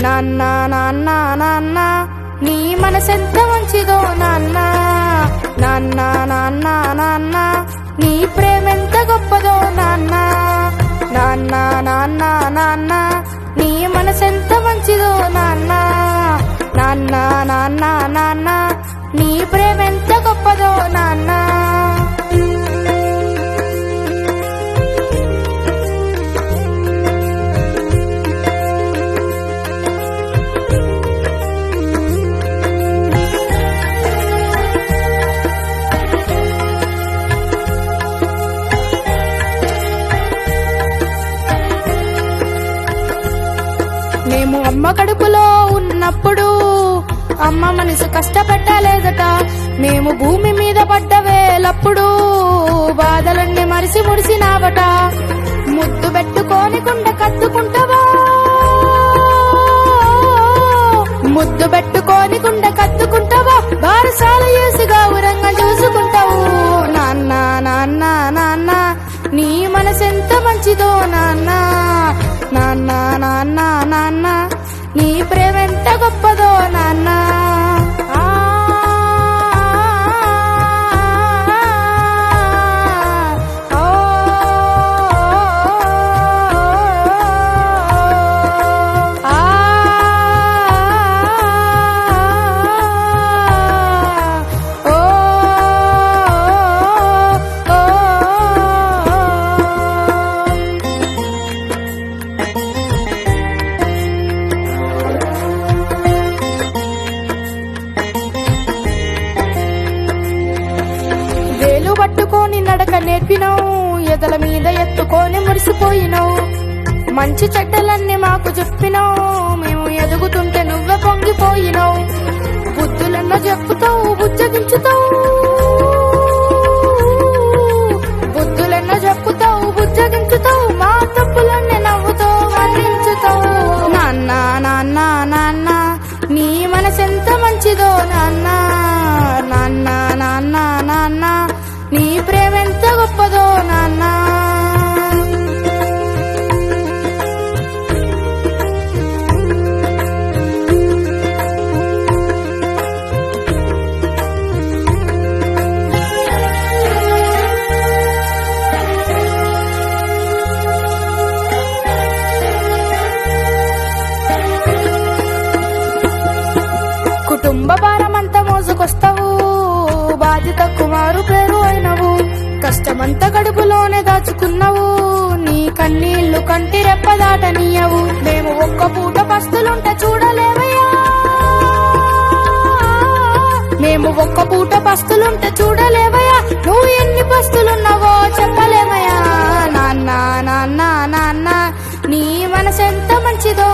నాన్న నాన్న నాన్న నీ మనసెంత మంచిదో నాన్న, నాన్న నాన్న నాన్న నీ ప్రేమెంత గొప్పదో నాన్న, నాన్న నాన్న నాన్న నీ మనసెంత మంచిదో నాన్న, నాన్న నాన్న నాన్న నీ ప్రేమెంత గొప్పదో నాన్న. మేము అమ్మ కడుపులో ఉన్నప్పుడు అమ్మ మనసు కష్టపెట్టలేదట, మేము భూమి మీద పడ్డ వేలప్పుడు బాధలన్నీ మరిసి మురిసినావట, ముద్దు పెట్టుకోని కుండ కత్తుకుంటావా, ముద్దు పెట్టుకోని కుండ కత్తుకుంటావా, బారసాలు చేసి గౌరంగా చూసుకుంటావు. నాన్న నాన్న నాన్న నీ మనసెంత మంచిదో నాన్న, నాన్న నాన్న నాన్న నీ ప్రేమెంత గొప్పదో నాన్న. పట్టుకొని నడక నేర్పినావు, ఎదల మీద ఎత్తుకొని మురిసిపోయినావు, మంచి చెడ్డలన్నీ మాకు చెప్పినావు, మేము ఎదుగుతుంటే నువ్వే పొంగిపోయినావు, బుద్ధులెన్నో చెప్పుతావు బుజ్జగించుతావు, బుద్ధులెన్నో చెప్పుతావు బుజ్జగించుతావు, మా తప్పులన్నీ నవ్వుతో మన్నించుతావు. నాన్న నాన్న నాన్న నీ మనసెంత మంచిదో నాన్న, నాన్న నాన్న నాన్న నీ ప్రేమెంత గొప్పదో నాన్న. కుటుంబ భారమంతా మోసుకొస్తావు, బాధ్యతకు మారు పేరు అయినవు, కష్టమంతా గడుపులోనే దాచుకున్నావు, నీ కన్నీళ్లు కంటి రెప్ప దాటనీయవు, మేము ఒక్క పూట పస్తులుంటే చూడలేవయ్యా, మేము ఒక్క పూట పస్తులుంటే చూడలేవయ్యా, నువ్వు ఎన్ని పస్తులున్నావో చెప్పలేవయ్యా. నాన్న నాన్న నాన్న నీ మనసెంత మంచిదో